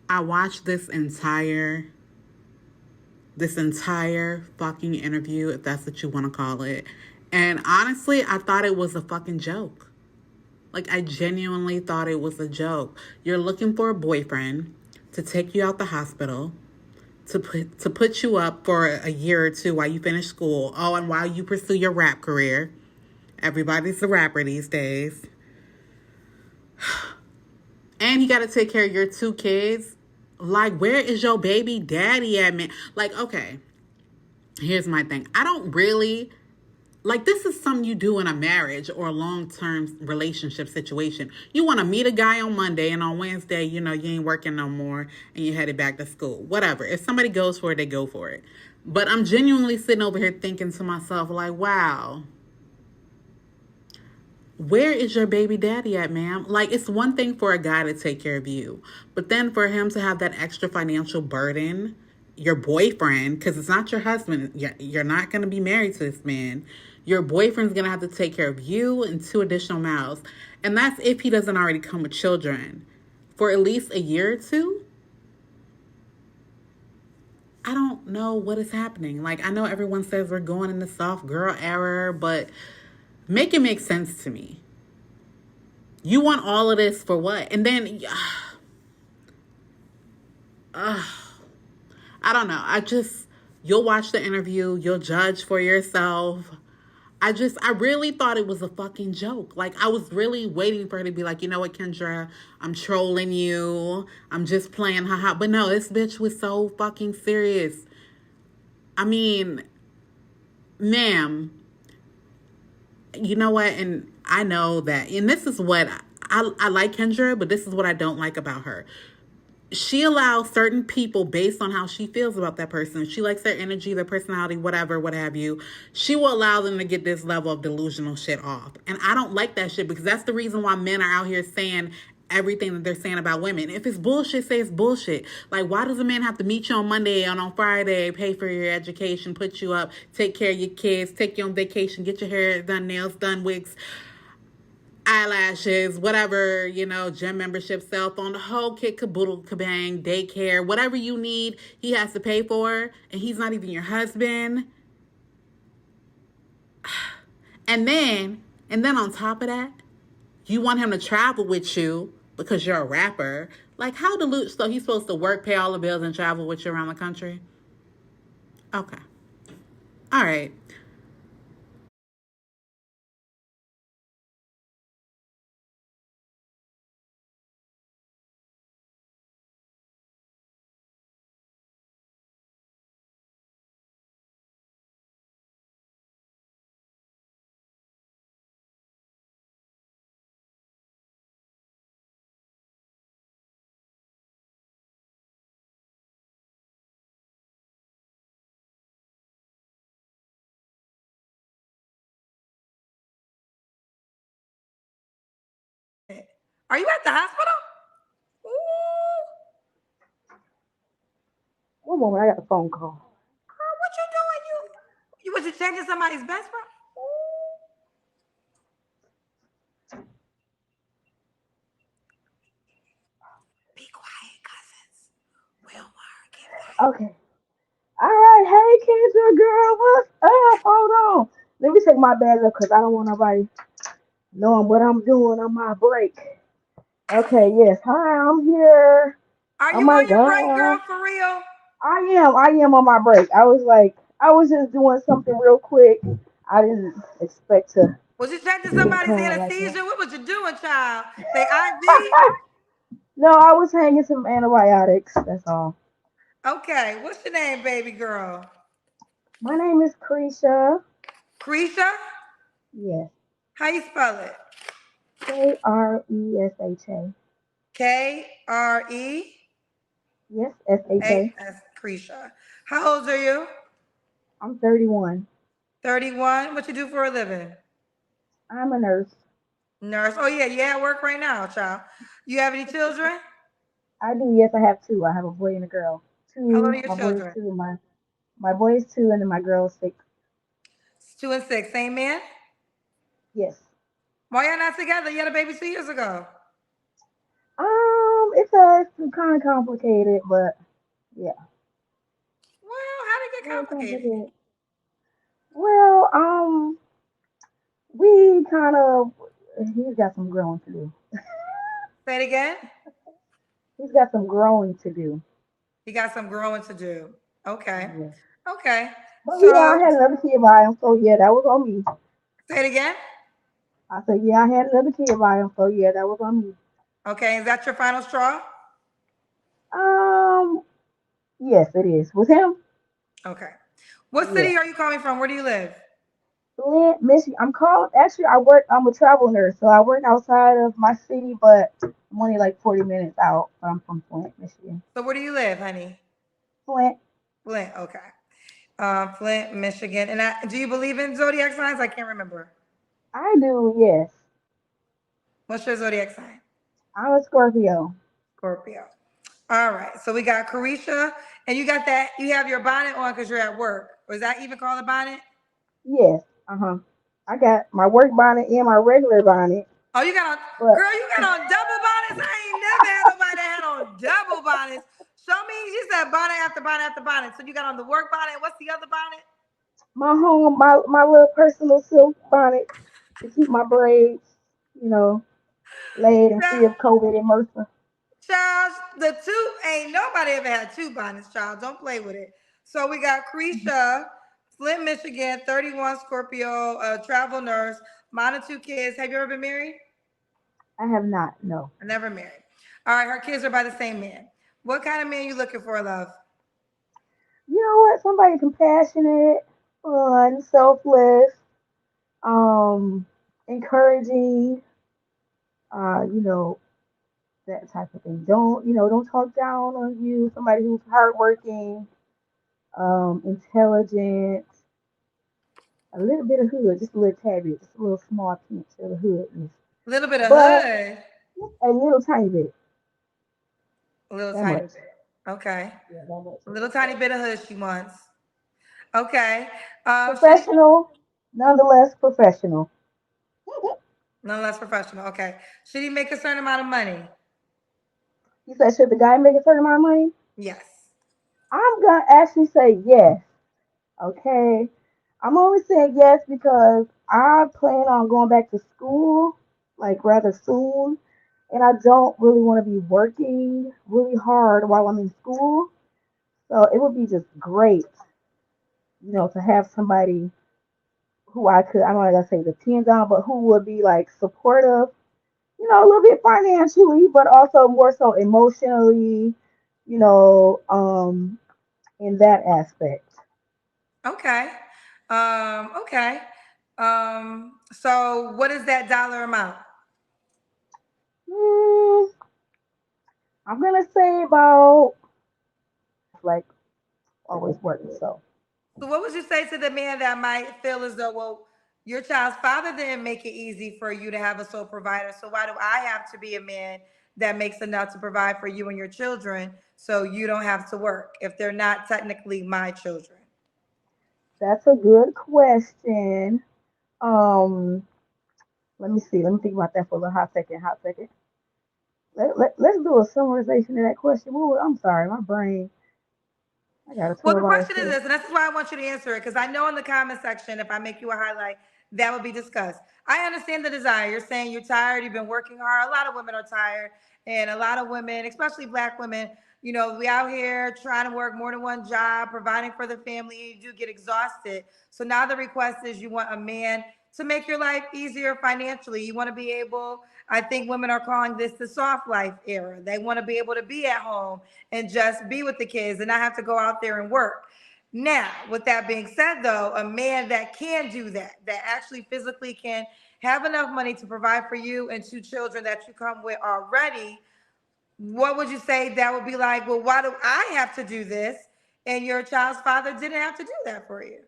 I watched this entire fucking interview, if that's what you want to call it. And honestly, I thought it was a fucking joke. Like, I genuinely thought it was a joke. You're looking for a boyfriend to take you out the hospital, to put you up for a year or two while you finish school. Oh, and while you pursue your rap career. Everybody's a rapper these days. And he got to take care of your two kids. Like, where is your baby daddy at, man? Like, okay, here's my thing. I don't really like, this is something you do in a marriage or a long-term relationship situation. You want to meet a guy on Monday, and on Wednesday, you ain't working no more and you headed back to school. Whatever. If somebody goes for it, they go for it. But I'm genuinely sitting over here thinking to myself, like, wow, where is your baby daddy at, ma'am? Like, it's one thing for a guy to take care of you, but then for him to have that extra financial burden, your boyfriend, because it's not your husband, you're not going to be married to this man. Your boyfriend's going to have to take care of you and two additional mouths. And that's if he doesn't already come with children for at least a year or two. I don't know what is happening. Like, I know everyone says we're going in the soft girl era, but make it make sense to me. You want all of this for what? And then, I don't know. You'll watch the interview, you'll judge for yourself. I really thought it was a fucking joke. Like, I was really waiting for her to be like, you know what, Kendra, I'm trolling you. I'm just playing, haha. But no, this bitch was so fucking serious. I mean, ma'am, you know what? And I know that, and this is what I like Kendra, but this is what I don't like about her. She allows certain people based on how she feels about that person. If she likes their energy, their personality, whatever, what have you, she will allow them to get this level of delusional shit off. And I don't like that shit because that's the reason why men are out here saying everything that they're saying about women. If it's bullshit, say it's bullshit. Like, why does a man have to meet you on Monday and on Friday, pay for your education, put you up, take care of your kids, take you on vacation, get your hair done, nails done, wigs, eyelashes, whatever, gym membership, cell phone, the whole kit caboodle kabang, daycare, whatever you need, he has to pay for, and he's not even your husband. And then on top of that, you want him to travel with you because you're a rapper. Like, how so he's supposed to work, pay all the bills, and travel with you around the country? Okay. All right. Are you at the hospital? Ooh. One moment, I got a phone call. Girl, what you doing? You was you changing somebody's best friend? Be quiet, cousins. We'll work it out. Okay. All right. Hey, Kendra, girl, what's up? Hold on. Let me take my bag up because I don't want nobody knowing what I'm doing on my break. Okay. Yes. Hi, I'm here. Are Oh you my on your break, God. girl, for real? I am. I am on my break. I was just doing something real quick. I didn't expect to Was you changing get somebody's called like that. anesthesia? What was you doing, child? They IV? No, I was hanging some antibiotics. That's all. Okay, what's your name, baby girl? My name is Krisha. Creisha? Yes. How you spell it? Kresha. Kresha. Yes, SHA. Creisha. How old are you? I'm 31. 31. What you do for a living? I'm a nurse. Nurse. Oh yeah, you at work right now, child. You have any children? I do. Yes, I have two. I have a boy and a girl. How old are Two. your My boy is children? two. My boy is two, and then my girl is six. 2 and 6. Same man? Yes. Why y'all not together? You had a baby 2 years ago. Um, it's kind of complicated, but yeah, Well, how did it get very complicated? complicated. Well, we kind of he's got some growing to do. Say it again. He's got some growing to do. He got some growing to do. Okay. Yeah. Okay. But yeah, I So had another kid by him, so yeah, that was on me. say it again. I said, yeah, I had another kid by him, so yeah, that was on me. Okay. Is that your final straw? Um, yes, it is. With him, Okay. What yeah. city are you calling from? Where do you live? Flint, Michigan. I'm called, actually, I'm a travel nurse, so I work outside of my city, but I'm only like 40 minutes out. But I'm from Flint, Michigan. So where do you live, honey? Flint, Flint. Okay. Flint, Michigan. And do you believe in zodiac signs? I can't remember. I do, yes. What's your zodiac sign? I'm a Scorpio. Scorpio. All right. So we got Carisha, and you got that. You have your bonnet on because you're at work. Or is that even called a bonnet? Yes, uh-huh. I got my work bonnet and my regular bonnet, Oh, you got on, but girl, you got on double bonnets. I ain't never had nobody that had on double bonnets. Show me, you said bonnet after bonnet after bonnet. So you got on the work bonnet. What's the other bonnet? my little personal silk bonnet to keep my braids, you know, laid and free Child, of COVID and MRSA. child, the two, ain't nobody ever had two bonnets, child. Don't play with it. So we got Creesha, Flint, Michigan, 31 Scorpio, travel nurse, mom of two kids. Have you ever been married? I have not, no. I never married. All right, her kids are by the same man. What kind of man you looking for, love? You know what? Somebody compassionate, fun, selfless, um, encouraging, you know, that type of thing. Don't talk down on you. Somebody who's hardworking, intelligent, a little bit of hood, just a little tad bit, just a little small pinch of the hoodness. A little bit of But hood. just a little tiny bit, A little that tiny much. bit. Okay. Yeah, that much. A little tiny bit of hood she wants. Okay. Should he, Professional, nonetheless professional. nonetheless professional. Okay. Should he make a certain amount of money? He said, should the guy make a certain amount of money? Yes. I'm gonna actually say yes. Okay. I'm only saying yes because I plan on going back to school like rather soon, and I don't really want to be working really hard while I'm in school. So it would be just great, to have somebody who I'm not gonna say depend on, but who would be like supportive, a little bit financially, but also more so emotionally, in that aspect. Okay. Okay. So what is that dollar amount? Mm, I'm gonna say about like always working. So So what would you say to the man that might feel as though, well, your child's father didn't make it easy for you to have a sole provider. So why do I have to be a man that makes enough to provide for you and your children so you don't have to work if they're not technically my children? that's a good question. Um, let me see. Let me think about that for a little hot second. Hot second. Let's do a summarization of that question. I'm sorry, my brain. I got a Well, the 12-hour question is shift. this, and this is why I want you to answer it, because I know in the comment section, if I make you a highlight, that will be discussed. I understand the desire. You're saying you're tired, you've been working hard. A lot of women are tired, and a lot of women, especially black women, we out here trying to work more than one job, providing for the family. You do get exhausted. So now the request is you want a man to make your life easier financially. You want to be able, I think women are calling this the soft life era. They want to be able to be at home and just be with the kids and not have to go out there and work. Now, with that being said, though, a man that can do that, that actually physically can have enough money to provide for you and two children that you come with already, what would you say that would be like? Well, why do I have to do this? And your child's father didn't have to do that for you.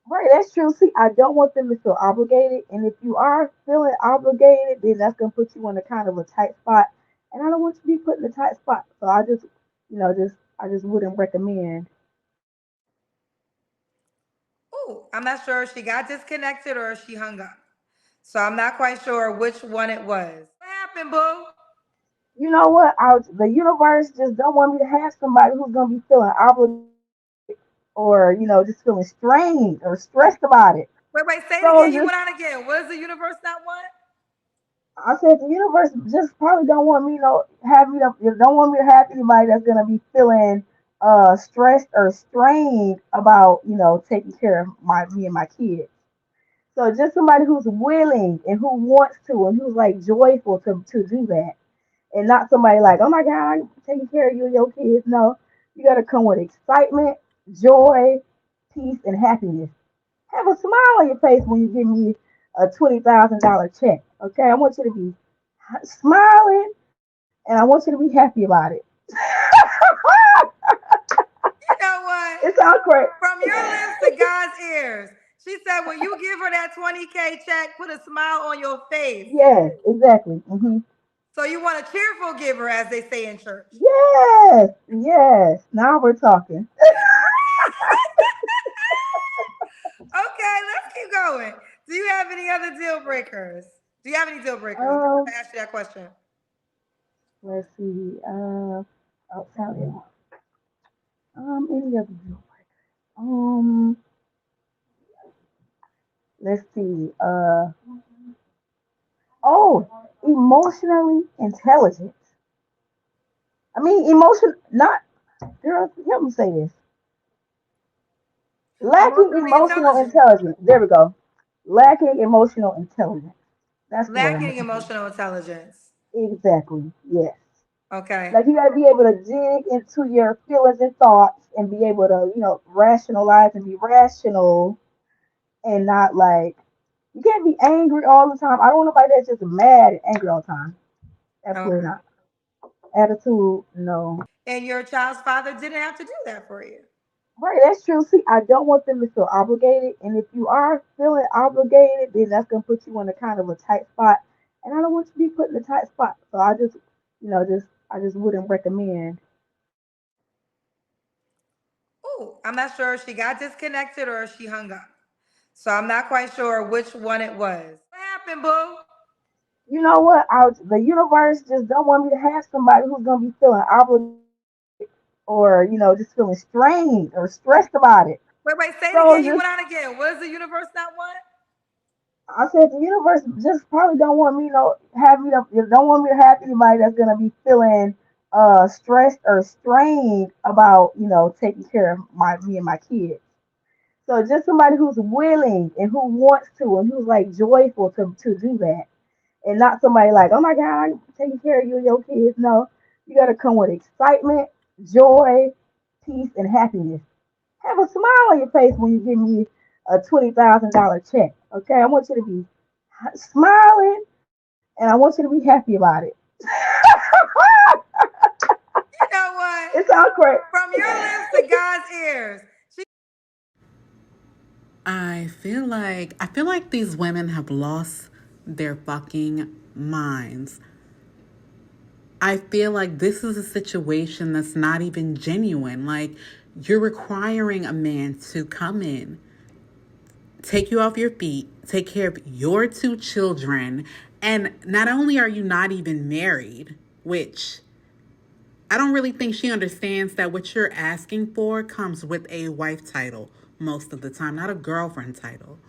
Right, that's true. See, I don't want them to feel obligated, and if you are feeling obligated, then that's gonna put you in a kind of a tight spot. And I don't want you to be put in a tight spot. So I just wouldn't recommend. Oh, I'm not sure if she got disconnected or if she hung up. So I'm not quite sure which one it was. What happened, boo? You know what? The universe just don't want me to have somebody who's gonna be feeling obligated or just feeling strained or stressed about it. Wait, say it So again. You just went out again. What does the universe not want? I said the universe just probably don't want me to have me to don't want me to have anybody that's gonna be feeling stressed or strained about taking care of my me and my kids. So just somebody who's willing and who wants to and who's like joyful to do that, and not somebody like, oh my God, I'm taking care of you and your kids. No, you got to come with excitement, joy, peace, and happiness. Have a smile on your face when you give me a $20,000 check. Okay, I want you to be smiling, and I want you to be happy about it. You know what? It sounds great. From your lips to God's ears. She said, when you give her that 20K check, put a smile on your face. Yes, exactly. So you want a cheerful giver, as they say in church. Yes, yes. Now we're talking. Okay, let's keep going. Do you have any other deal breakers? Do you have any deal breakers? Um, I asked you that question. let's see. I'll tell you. Any other deal breakers? Let's see. Oh, emotionally intelligent. I mean, not girls. Help me say this. Lacking Emotionally emotional intelligent. intelligence. There we go. Lacking emotional intelligence. That's the word I'm Lacking looking for. emotional intelligence. Exactly. Yes. Okay. Like you gotta be able to dig into your feelings and thoughts and be able to, rationalize and be rational and not like you can't be angry all the time. I don't want nobody that's just mad and angry all the time. Absolutely Okay. not. Attitude, no. And your child's father didn't have to do that for you. Right, that's true. See, I don't want them to feel obligated. And if you are feeling obligated, then that's gonna put you in a kind of a tight spot. And I don't want you to be put in a tight spot. So I just wouldn't recommend. Ooh, I'm not sure if she got disconnected or if she hung up. So I'm not quite sure which one it was. What happened, boo? You know what? The universe just don't want me to have somebody who's gonna be feeling obligated or just feeling strained or stressed about it. Wait, say it So again. You just went out again. What does the universe not want? I said the universe just probably don't want me to have me to don't want me to have anybody that's gonna be feeling stressed or strained about taking care of my me and my kids. So just somebody who's willing and who wants to and who's like joyful to do that, and not somebody like, oh my God, I'm taking care of you and your kids. No, you got to come with excitement, joy, peace, and happiness. Have a smile on your face when you give me a $20,000 check. Okay, I want you to be smiling, and I want you to be happy about it. You know what? It sounds great. From your lips to God's ears. She I feel like these women have lost their fucking minds. I feel like this is a situation that's not even genuine. Like, you're requiring a man to come in, take you off your feet, take care of your two children, and not only are you not even married, which I don't really think she understands that what you're asking for comes with a wife title most of the time, not a girlfriend title.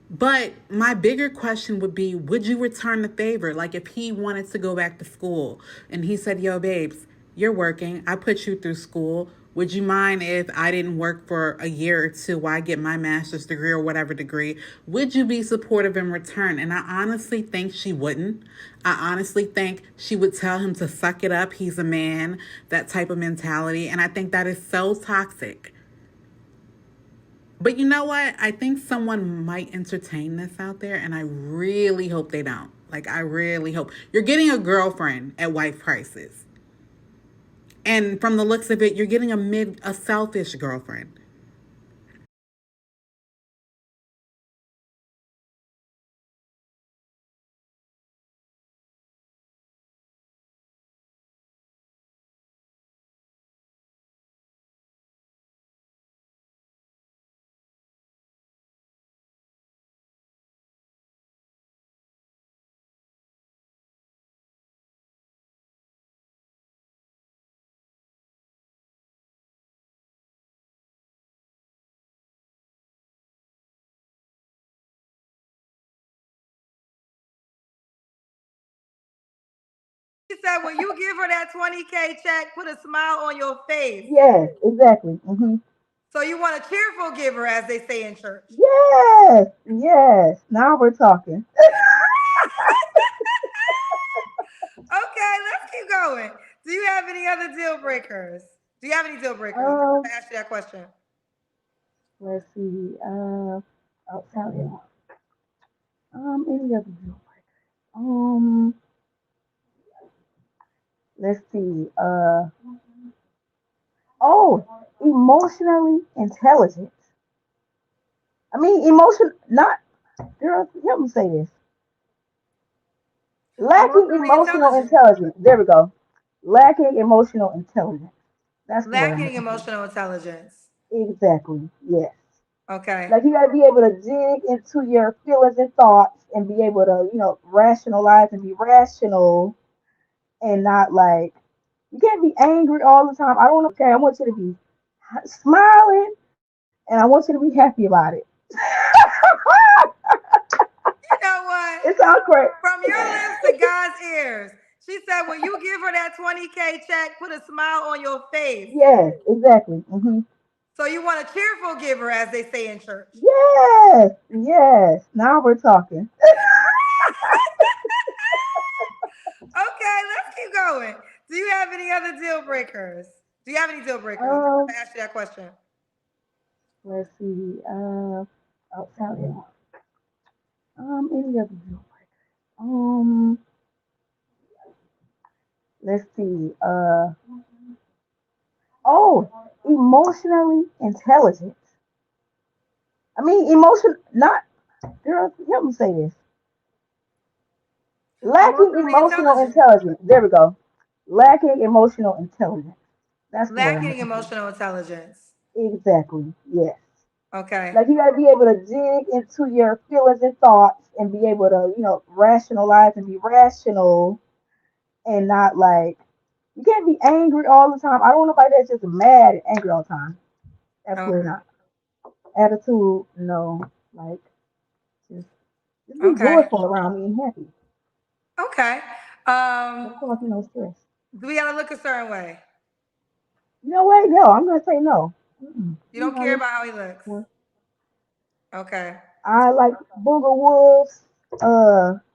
But my bigger question would be, would you return the favor? Like, if he wanted to go back to school and he said, yo, babes, you're working. I put you through school. Would you mind if I didn't work for a year or two while I get my master's degree or whatever degree? Would you be supportive in return? And I honestly think she wouldn't. I honestly think she would tell him to suck it up. He's a man, that type of mentality. And I think that is so toxic. But you know what? I think someone might entertain this out there, and I really hope they don't. Like, I really hope. You're getting a girlfriend at wife prices. And from the looks of it, you're getting a selfish girlfriend. said when you give her that 20K check, put a smile on your face. Yes, exactly. Hmm. So you want a cheerful giver, as they say in church. Yes, yes. Now we're talking. Okay, let's keep going. Do you have any other deal breakers? Do you have any deal breakers? Um, I asked you that question. let's see. I'll tell you. Any other deal? Um, let's see. Oh, emotionally intelligent. I mean, not girl. Help me say this. Lacking Emotionally emotional intelligent. intelligence. There we go. Lacking emotional intelligence. That's the word I'm Lacking looking for. emotional intelligence. Exactly. Yes. Okay. Like you gotta be able to dig into your feelings and thoughts and be able to, rationalize and be rational and not like you can't be angry all the time. I don't know. Okay, I want you to be smiling and I want you to be happy about it. You know what? It sounds great. From your lips to God's ears. She said when you give her that 20K check, put a smile on your face. Yes, exactly. Hmm. So you want a cheerful giver, as they say in church. Yes, yes. Now we're talking. Okay, let's keep going. Do you have any other deal breakers? Do you have any deal breakers? Um, I asked you that question. let's see. I'll tell you. Any other deal? Um, let's see. Oh, emotionally intelligent. I mean, not girl. Help me say this. Lacking Emotionally emotional intelligent. intelligence. There we go. Lacking emotional intelligence. That's the word I'm Lacking looking for. emotional intelligence. Exactly. Yes. Okay. Like you gotta be able to dig into your feelings and thoughts and be able to, rationalize and be rational and not like you can't be angry all the time. I don't want nobody that's just mad and angry all the time. Absolutely Okay. not. Attitude, no. Like just just be Okay. joyful around me and happy. Okay. Don't Um, cause me no stress. do we gotta look a certain way? You know what? No, I'm gonna say no. Mm-mm. You You don't know how care this about how he looks. works. Okay. I like Booger Wolves,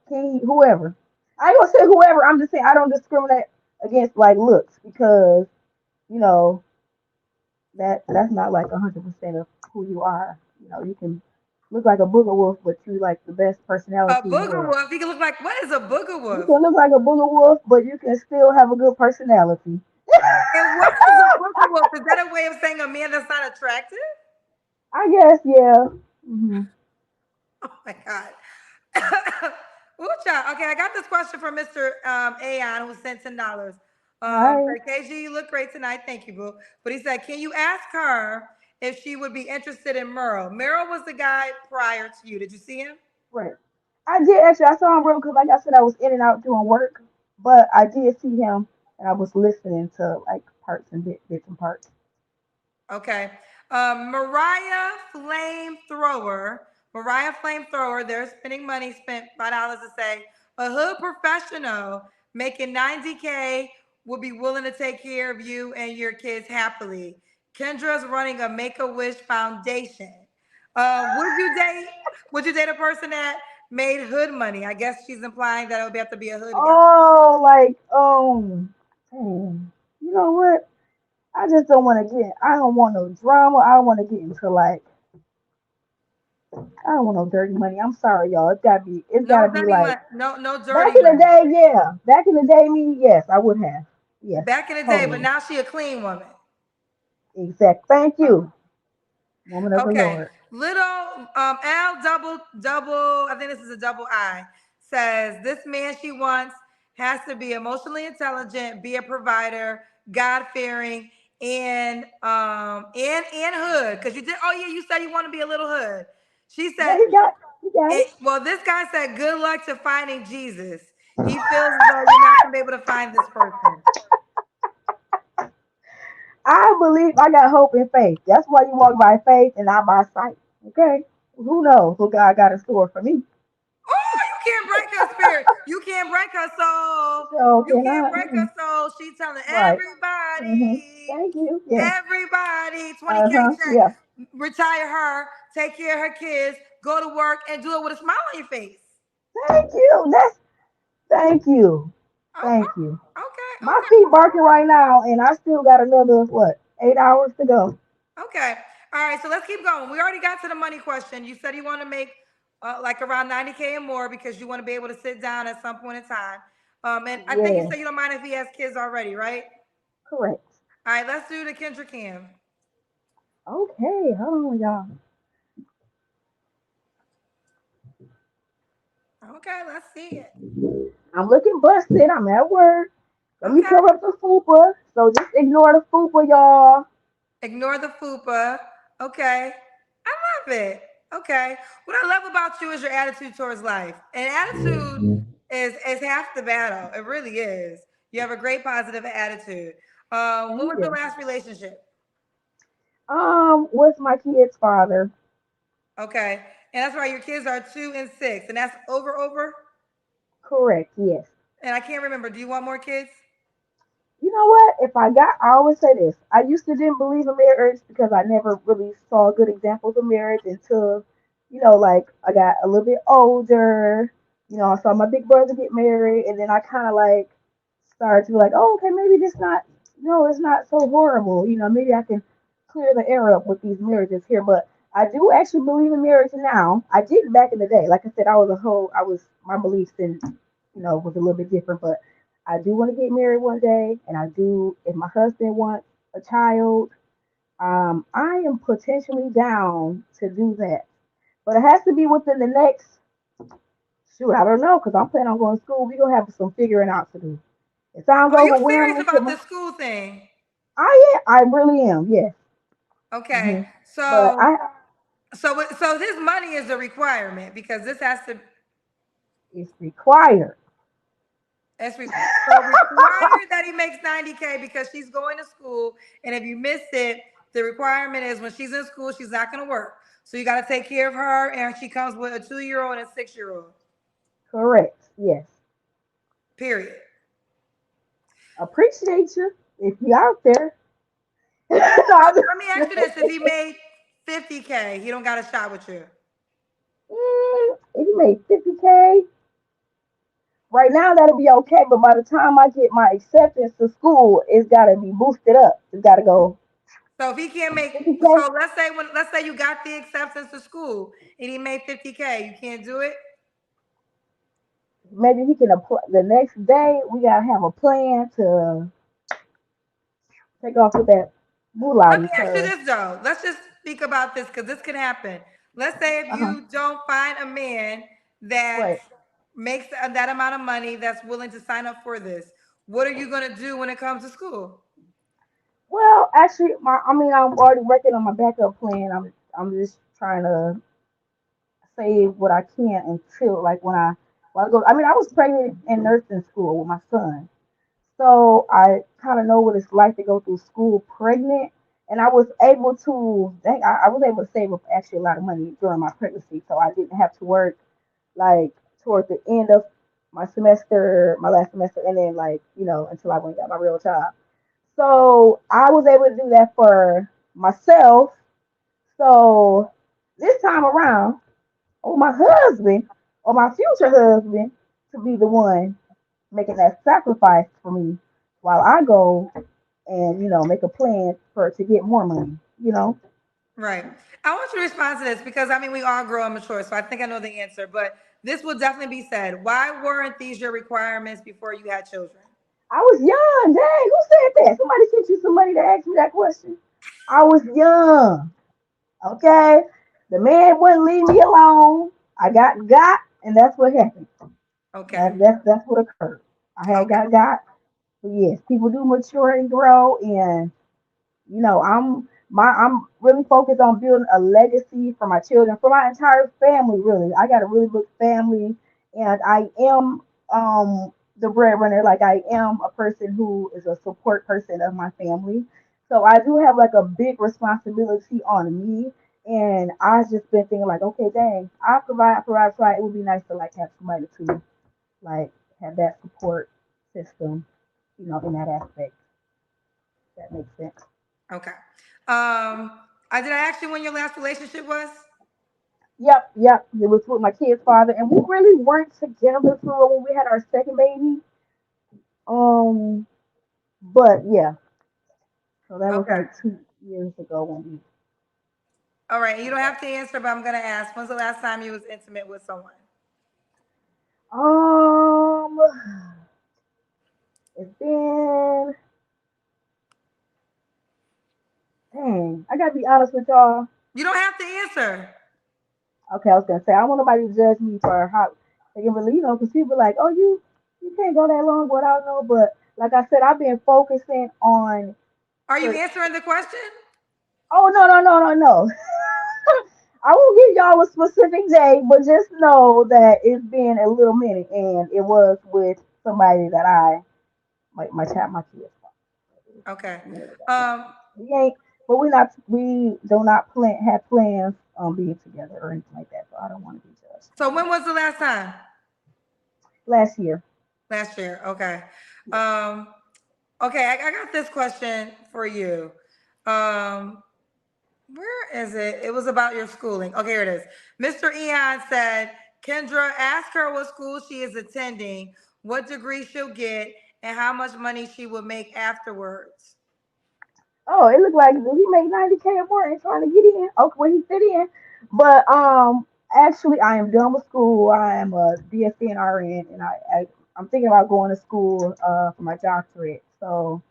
King, whoever. I ain't gonna say whoever. I'm just saying I don't discriminate against like looks because you know that's not like 100% of who you are. You can look like a Booger Wolf, but you like the best A personality in the booger world. wolf. He can look like, what is a booger You wolf? can look like a Booger Wolf, but you can still have a good personality. And what is a booger wolf? Is that a way of saying a man that's not attractive? I guess, yeah. Hmm. Oh my God. Ooh, child. Okay, I got this question from Mr. Aon who sent $10. Hi. Said, KG, you look great tonight. Thank you, boo. But he said, can you ask her if she would be interested in Merle? Merle was the guy prior to you. Did you see him? Right. I did actually. I saw him real because, like I said, I was in and out doing work, but I did see him, and I was listening to like parts and bits and parts. Okay. Mariah Flamethrower. Mariah Flamethrower, they're spending money, spent $5 to say a hood professional making 90K will be willing to take care of you and your kids happily. Kendra's running a Make-A-Wish Foundation. Would you date? Would you date a person that made hood money? I guess she's implying that it would have to be a hood guy. Oh, like dang. You know what? I just don't want to get. I don't want no drama. I don't want to get into like. I don't want no dirty money. I'm sorry, y'all. It's gotta be. It's No gotta be dirty like money. No, no back dirty in the money. day. Yeah, back in the day, me. Yes, I would have. Yes, Back in the day, but totally. now she a clean woman. Exact. Thank you, woman of the Okay. Lord. Little L double, I think this is a double I, says this man she wants has to be emotionally intelligent, be a provider, God fearing, and hood. Because you did, oh yeah, you said you want to be a little hood. She Yeah, said, he got it. well, this guy said, good luck to finding Jesus. He feels as though you're not gonna be able to find this person. I believe I got hope and faith. That's why you walk by faith and not by sight. Okay? Who knows what God got in store for me? Oh, you can't break her spirit. You can't break her soul. So You can can't I? break her soul. She's telling Right. everybody, Thank you. Yes. everybody, 20K Uh-huh. check, Yeah. retire her, take care of her kids, go to work, and do it with a smile on your face. Thank you. Thank you. Oh, Thank you. oh, okay, My feet okay, barking right now, and I still got another what 8 hours to go. okay. All right, so let's keep going. We already got to the money question. You said you want to make like around 90K and more because you want to be able to sit down at some point in time. And I think you Yes. said you don't mind if he has kids already, right? Correct. All right, let's do the Kendra Cam. Okay. Hold on, y'all. Okay, let's see it. I'm looking busted. I'm at work. Let me Okay. cover up the fupa. So just ignore the fupa, y'all. Ignore the fupa. Okay. I love it. Okay. What I love about you is your attitude towards life. And attitude is half the battle. It really is. You have a great positive attitude. What Thank was the you. last relationship? With my kid's father. Okay. And that's right, your kids are 2 and 6. And that's over. Correct. Yes. And I can't remember. Do you want more kids? You know what? If I got, I always say this. I used to didn't believe in marriage because I never really saw good examples of marriage until, like I got a little bit older. I saw my big brother get married, and then I kind of like started to be like, oh, okay, maybe this not, no, it's not so horrible. Maybe I can clear the air up with these marriages here. But I do actually believe in marriage now. I didn't back in the day. Like I said, my beliefs in, was a little bit different, but I do want to get married one day, and I do. If my husband wants a child, I am potentially down to do that, but it has to be within the next. Shoot, I don't know, because I'm planning on going to school. We're gonna have some figuring out to do. It sounds Are you serious overwhelming to about my. this school thing? I really am. Yes. Okay. hmm But So I so his money is a requirement because this has to it's required. so required that he makes 90K because she's going to school. And if you miss it, the requirement is when she's in school, she's not going to work. So you got to take care of her. And she comes with a 2 year old and a 6 year old, Correct. Yes. period. Appreciate you if you out there. No, So I'm let me ask you this. If he made 50K, he don't got a shot with you. if you made 50K, right now that'll be okay, but by the time I get my acceptance to school, it's gotta be boosted up. It's gotta go So if he can't make, 50K. so let's say you got the acceptance to school and he made 50K, you can't do it. Maybe he can apply the next day. We gotta have a plan to take off with that Let me Mulati ask you cuz. this though. Let's just speak about this because this can happen. Let's say if Uh-huh. you don't find a man that Right. makes that amount of money that's willing to sign up for this, what are you gonna do when it comes to school? Well, actually, I'm already working on my backup plan. I'm just trying to save what I can until like when I go. I was pregnant in nursing school with my son, so I kind of know what it's like to go through school pregnant. And I was able to, I was able to save up actually a lot of money during my pregnancy, so I didn't have to work like toward the end of my semester, my last semester, and then like until I went and got my real job. So I was able to do that for myself. So this time around, or my husband, or my future husband, to be the one making that sacrifice for me while I go and make a plan for to get more money. Right. I want you to respond to this because I mean we all grow and mature, so I think I know the answer, but this will definitely be said. Why weren't these your requirements before you had children? I was young. Dang, who said that? Somebody sent you some money to ask me that question. I was young. Okay, the man wouldn't leave me alone. I got, and that's what happened. Okay. That's what occurred. I had got. But yes, people do mature and grow, and I'm really focused on building a legacy for my children, for my entire family. Really, I got a really big family, and I am the breadwinner. Like I am a person who is a support person of my family. So I do have like a big responsibility on me. And I've just been thinking like, okay, dang, I provide. It would be nice to like have somebody to like have that support system, in that aspect. That makes sense. Okay. I did I ask you when your last relationship was? Yep, yep. It was with my kid's father, and we really weren't together for when we had our second baby. Um, but yeah, so that was Okay. like 2 years ago when we All right. You had don't that. have to answer, but I'm gonna ask. When's the last time you was intimate with someone? Um, it's been dang. I gotta be honest with y'all. You don't have to answer. Okay, I was gonna say I don't want nobody to judge me for how they can believe because people like, oh, you can't go that long without no. But like I said, I've been focusing on. Are you For, answering the question? oh no no no no no. I won't give y'all a specific day, but just know that it's been a little minute, and it was with somebody that I my child my kids. Okay. A minute ago. Yeah. Um. We ain't, but we do not have plans on being together or anything like that. So I don't want to be judged So on when that. was the last time? Last year. Last year. Okay. Yeah. Um. Okay. I got this question for you. Um. Where is it? It was about your schooling. Okay, here it is. Mr. Eon said, Kendra, ask her what school she is attending, what degree she'll get, and how much money she will make afterwards. Oh, it looked like he made 90K or more and trying to get in. Okay, well he fit in. But actually I am done with school. I am a DSC and RN and I'm thinking about going to school for my doctorate. So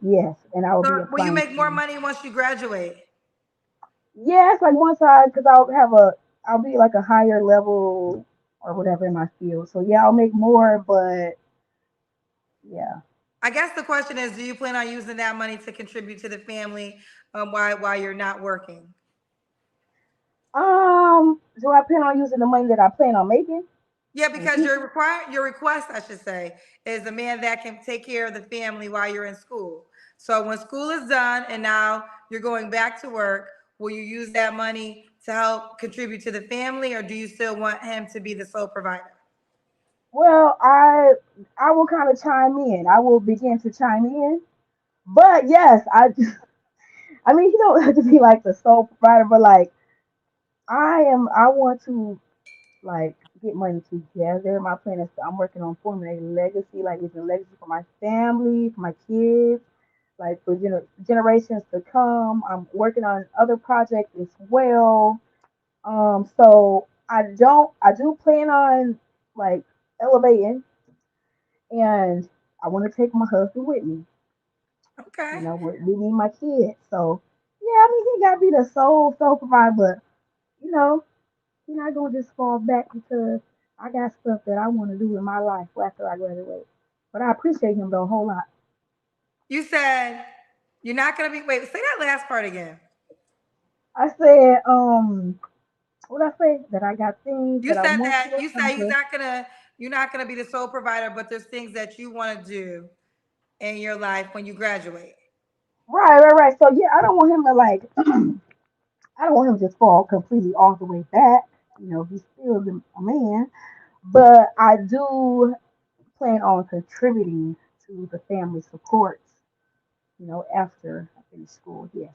yes, and I will So be will you applying make more to money once you graduate? yes, like once because I'll be like a higher level or whatever in my field. So yeah, I'll make more, but yeah. I guess the question is, do you plan on using that money to contribute to the family while you're not working? Do I plan on using the money that I plan on making Yeah, in the because future? your request, I should say, is a man that can take care of the family while you're in school. So when school is done and now you're going back to work, will you use that money to help contribute to the family, or do you still want him to be the sole provider? Well, I will kind of chime in. I will begin to chime in. But yes, I mean you don't have to be like the sole provider, but like I want to like get money together. My plan is I'm working on forming a legacy, like it's a legacy for my family, for my kids, like for generations to come. I'm working on other projects as well. So I do plan on like elevating, and I want to take my husband with me. Okay. We need my kids. So yeah, I mean he gotta be the sole provider, but you know he's not gonna just fall back because I got stuff that I want to do in my life after I graduate. But I appreciate him though a whole lot. You said you're not going to be, wait, say that last part again. I said, what I say that I got things You that I said want to that, you said accomplish. you're not going to be the sole provider, but there's things that you want to do in your life when you graduate. Right, right, right. So yeah, I don't want him to like, I don't want him to just fall completely all the way back. He's still a man, but I do plan on contributing to the family support. After I finish school. Yes.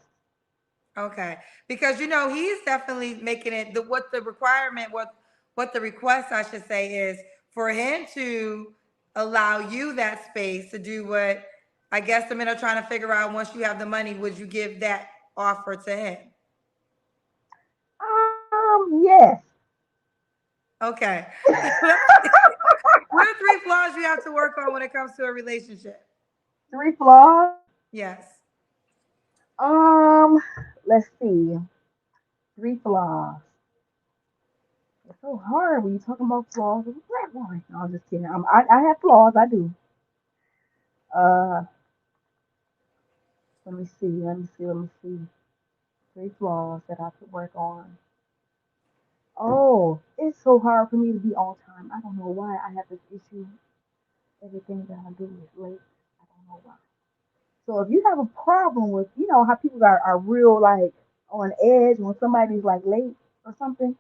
Okay, because he's definitely making it the what the requirement what the request I should say is for him to allow you that space to do what I guess the men are trying to figure out. Once you have the money, would you give that offer to him? Yes. Okay. What are three flaws you have to work on when it comes to a relationship? Three flaws. Yes. Um, let's see. Three flaws. It's so hard when you're talking about flaws with a black woman. No, I'm just kidding. I have flaws. I do. Uh, let me see. Let me see. Let me see. Three flaws that I could work on. Oh, it's so hard for me to be on time. I don't know why I have this issue. Everything that I do is late. I don't know why. So if you have a problem with, how people are real like on edge when somebody's like late or something,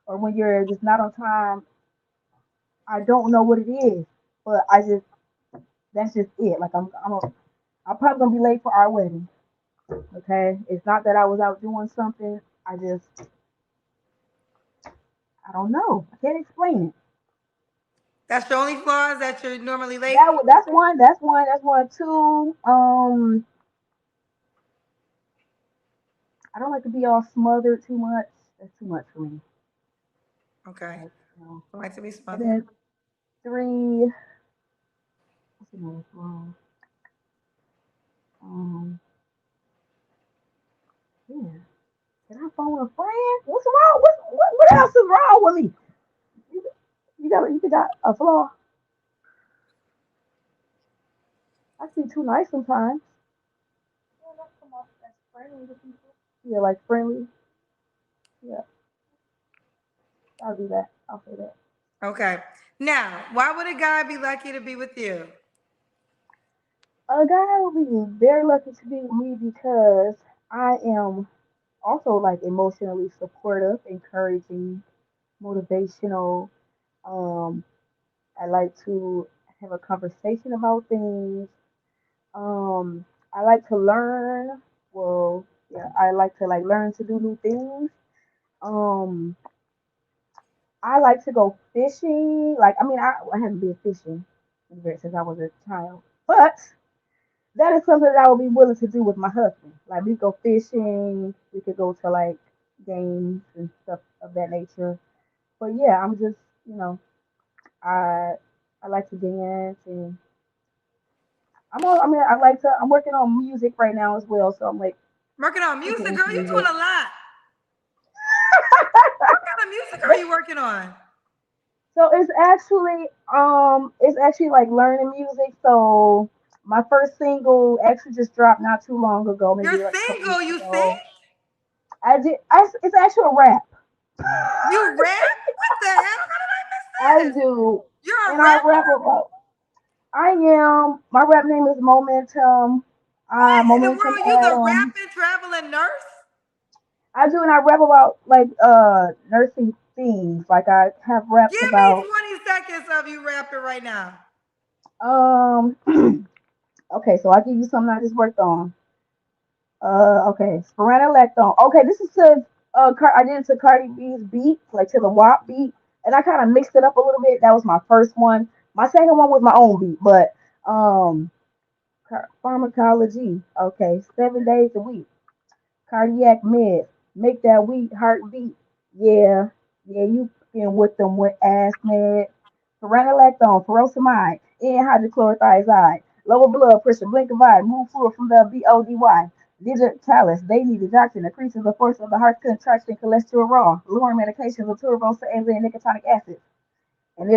or when you're just not on time, I don't know what it is, but I just that's just it. Like I'm probably gonna be late for our wedding. Okay, it's not that I was out doing something. I don't know. I can't explain it. That's your only flaws that you're normally late. That's one. That's one. That's one. Two. I don't like to be all smothered too much. That's too much for me. Okay. Like, you know. Don't like to be And smothered. then three. What's another wrong? Um, yeah. Can I phone a friend? What's wrong? What else is wrong with me? You, you got a flaw. I see too nice sometimes. Yeah, that's that's friendly to people. Yeah, like friendly. Yeah, I'll do that. I'll say that. Okay. Now, why would a guy be lucky to be with you? A guy will be very lucky to be with me because I am also like emotionally supportive, encouraging, motivational. Um, I like to have a conversation about things. I like to learn. Well, yeah, I like to like learn to do new things. Um, I like to go fishing. Like, I mean, I haven't been fishing since I was a child, but that is something that I would be willing to do with my husband. Like, we go fishing. We could go to like games and stuff of that nature. But yeah, I'm just, you know, I I like to dance and I mean, I like to. I'm working on music right now as well, so I'm like Working on looking music, into girl. You doing music. a lot. What kind of music are you working on? So it's actually like learning music. So my first single actually just dropped not too long ago, You're maybe like a couple single. weeks You sing? ago. It's actually a rap. You rap? What the hell? How did I I miss this? do, You're a and I rapper? rap about. I am. My rap name is Momentum. What in the Momentum world? You the Adam. rapping traveling nurse? I do, and I rap about like nursing things. Like I have raps Give me about 20 seconds of you rapping right now. um. Okay, so I'll give you something I just worked on. Okay, Spironolactone. Okay, this is to I did it to Cardi B's beat, like to the WAP beat, and I kind of mixed it up a little bit. That was my first one. My second one was my own beat, but um, pharmacology. Okay, 7 days a week. Cardiac meds. Make that weak heartbeat. Yeah, yeah, you been with them with ass meds. Spironolactone, furosemide, and hydrochlorothiazide. Lower blood pressure, blinkovide, move fluid from the BODY. Digitalis, daily digoxin, increases the force of the heart contraction, cholesterol raw, lowering medications of turbo, and nicotinic acid. And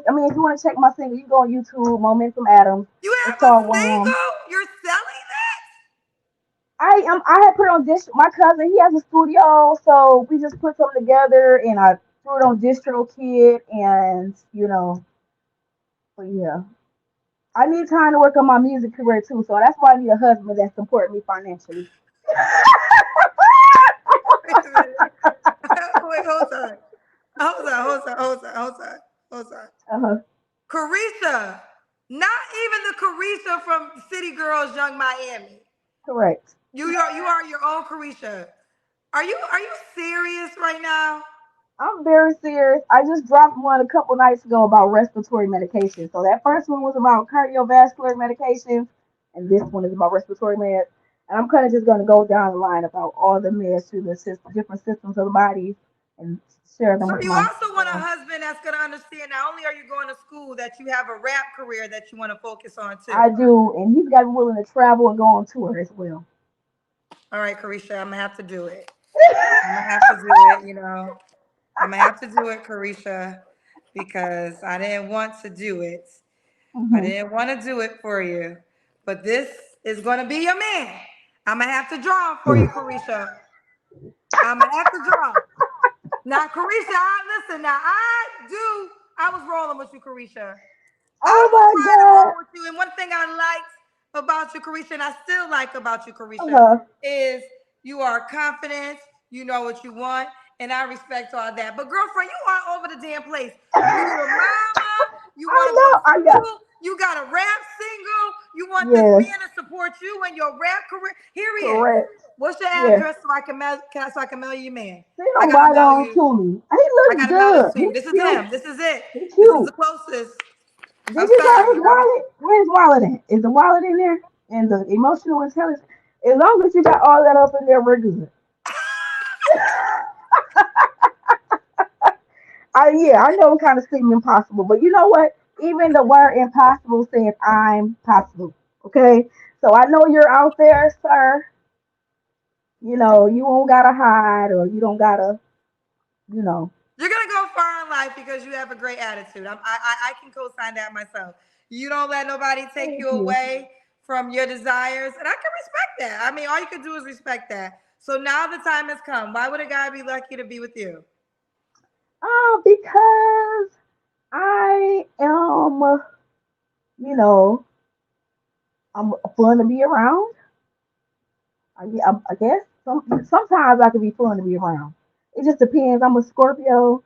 I mean, if you want to check my single, you go on YouTube, Momentum Adams. You It's have a called Wham. single? You're selling that? I had put it on dish. My cousin, he has a studio, so we just put something together, and I threw it on DistroKid, and but yeah, I need time to work on my music career too, so that's why I need a husband that support me financially. Wait a minute. Wait, hold on. Hold on. Uh-huh. Carisha. Not even the Carisha from City Girls Young Miami. Correct. You are your own Carisha. Are you serious right now? I'm very serious. I just dropped one a couple nights ago about respiratory medication. So that first one was about cardiovascular medications, and this one is about respiratory meds. And I'm kind of just going to go down the line about all the meds through the different systems of the body and share them So with you my also want a husband that's gonna understand not only are you going to school, that you have a rap career that you want to focus on too. I do, and he's got to be willing to travel and go on tour as well. All right, Carisha, I'm gonna have to do it. I'm gonna have to do it, I'm gonna have to do it, Carisha, because I didn't want to do it. I Hmm. didn't want to do it for you. But this is gonna be your man. I'm gonna have to draw him for you, Carisha. I'm gonna have to draw him. Now, Carisha, listen. Now, I was rolling with you, Carisha. I Oh was my trying to God. roll with you. And one thing I liked about you, Carisha, and I still like about you, Carisha, Uh-huh. is you are confident, you know what you want, and I respect all that. But girlfriend, you are over the damn place. You the mama, You I want to go to know. I got school. You got a rap single. You want this yes, man to support you in your rap career. Here he is. correct. What's your Yes. address so I can mail you, man? Send I him gotta right mail on you. to me. He I looks gotta mail good. this to you. He's This is cute. him. This is it. He's This is the cute. closest. Did I'm you got sorry. his wallet? Where's his wallet at? Is the wallet in there? And the emotional intelligence. As long as you got all that up in there, we're good. Yeah, I know it kind of seems impossible, but you know what? Even the word impossible says I'm possible. Okay, so I know you're out there, sir. You know you don't gotta hide, or you don't gotta, you know. You're gonna go far in life because you have a great attitude. I can co-sign that myself. You don't let nobody take Thank you you. away from your desires, and I can respect that. I mean, all you can do is respect that. So now the time has come. Why would a guy be lucky to be with you? Oh, because I am, you know, I'm fun to be around. I guess sometimes I can be fun to be around. It just depends. I'm a Scorpio,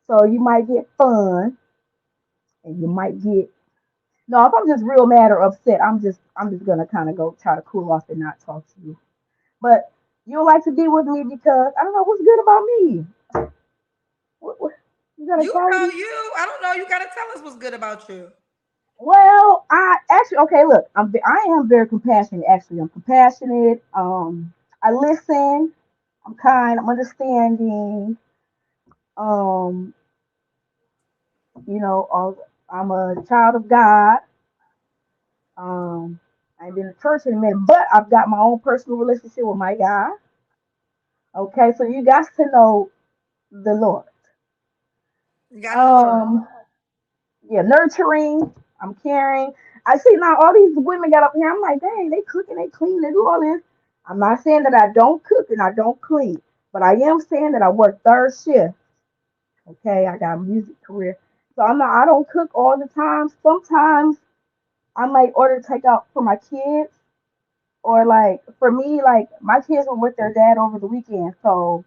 so you might get fun, and you might get no. If I'm just real mad or upset, I'm just gonna kind of go try to cool off and not talk to you. But you like to be with me because I don't know what's good about me. What, you got a You know quality? you. I don't know. You gotta tell us what's good about you. Well, I actually okay. Look, I am very compassionate. Actually, I'm compassionate. I listen. I'm kind. I'm understanding. Um, you know, I'm a child of God. Um, I've been in church in a minute, but I've got my own personal relationship with my God. Okay, so you got to know the Lord. You got the Lord. Um, yeah, nurturing. I'm caring. I see now all these women got up here. I'm like, dang, they cooking, they clean, they do all this. I'm not saying that I don't cook and I don't clean, but I am saying that I work third shift. Okay, I got a music career, so I'm not. I don't cook all the time. Sometimes I might order takeout for my kids, or like for me, like my kids were with their dad over the weekend, so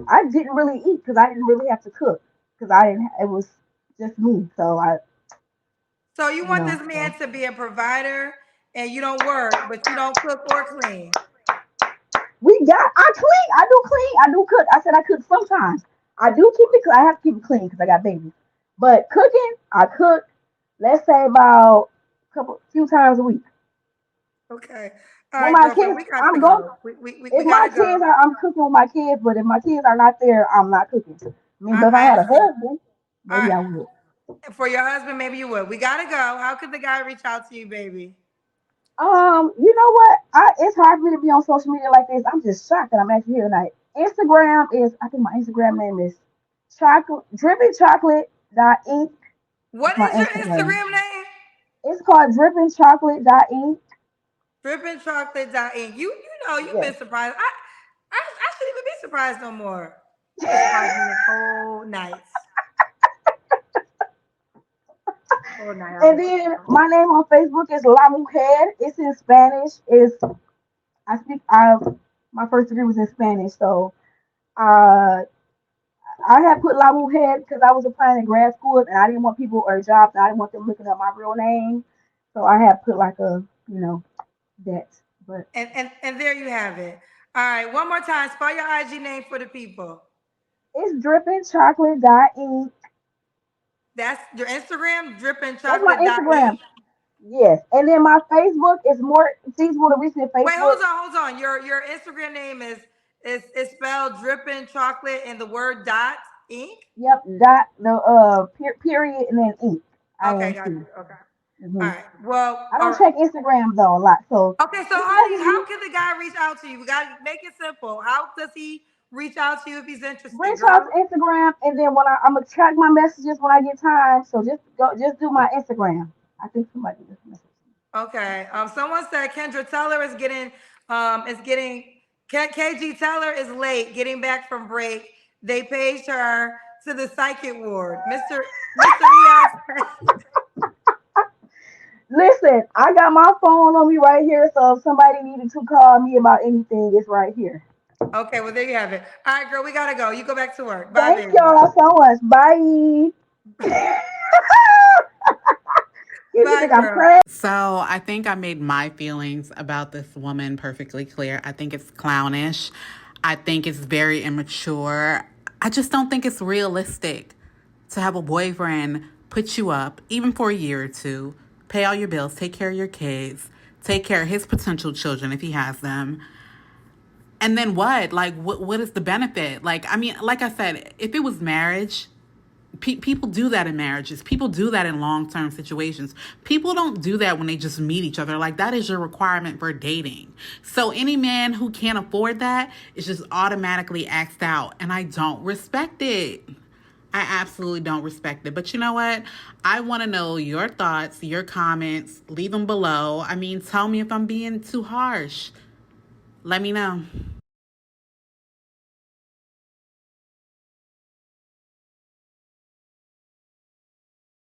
I didn't really eat because I didn't really have to cook because I didn't. It was just me, so So you you want know. this So man to be a provider, and you don't work, but you don't cook or clean. I clean. I do clean. I do cook. I said I cook sometimes. I do keep it. I have to keep it clean because I got babies. But cooking, I cook. Let's say about few times a week. Okay. All When right, my girlfriend. kids, We got to I'm going. go. We If my gotta go. kids are, I'm cooking with my kids. But if my kids are not there, I'm not cooking. I mean, but if I I had a understand. husband, All maybe right. I would. For your husband, maybe you would. We gotta go. How could the guy reach out to you, baby? You know what? It's hard for me to be on social media like this. I'm just shocked that I'm actually here tonight. Instagram is, I think my Instagram name is chocolate dripping chocolate dot ink. That's What my is your Instagram. Instagram name? It's called dripping chocolate dot ink. Dripping chocolate ink. You know you've been Yes. surprised. I shouldn't even be surprised no more. You've been surprised me this whole night. Whole night I've And been then surprised. my name on Facebook is La Mujer. It's in Spanish. I speak. My first degree was in Spanish, so uh, I had put La Mujer because I was applying in grad school and I didn't want people or jobs. And I didn't want them looking up my real name, so I had put like that. But And there you have it. All right, one more time. Spell your IG name for the people. it's dripping chocolate dot ink. That's your Instagram, dripping That's my chocolate Instagram. ink. Yes, and then my Facebook is more feasible to reach me at Wait, Facebook. hold on. Your Instagram name is spelled dripping chocolate and the word dot ink. Yep, dot the period and then ink. Okay, got INC. you. Okay. All Hmm. right. Well, I all don't right. check Instagram though a lot, so Okay, so just honey, message me. how can the guy reach out to you? We got to make it simple. How does he reach out to you if he's interested, Reach out girl? to Instagram, and then I'm gonna track my messages when I get time. So just do my Instagram. I think somebody just messaged me. Okay. Someone said Kendra Teller is getting KG Teller is late getting back from break. They paged her to the psychic ward. Mr. Leon said, Listen, I got my phone on me right here, so if somebody needed to call me about anything, it's right here. okay, well there you have it. All right, girl, we gotta go. You go back to work. Bye, Thank baby. y'all so much. Bye. You Bye, think I'm girl. crazy? So I think I made my feelings about this woman perfectly clear. I think it's clownish. I think it's very immature. I just don't think it's realistic to have a boyfriend put you up, even for a year or two, pay all your bills, take care of your kids, take care of his potential children if he has them. And then what? Like, what is the benefit? Like, I mean, like I said, if it was marriage, people do that in marriages. People do that in long-term situations. People don't do that when they just meet each other. Like, that is your requirement for dating. So any man who can't afford that is just automatically axed out. And I don't respect it. I absolutely don't respect it. But you know what? I want to know your thoughts, your comments. Leave them below. I mean, tell me if I'm being too harsh. Let me know.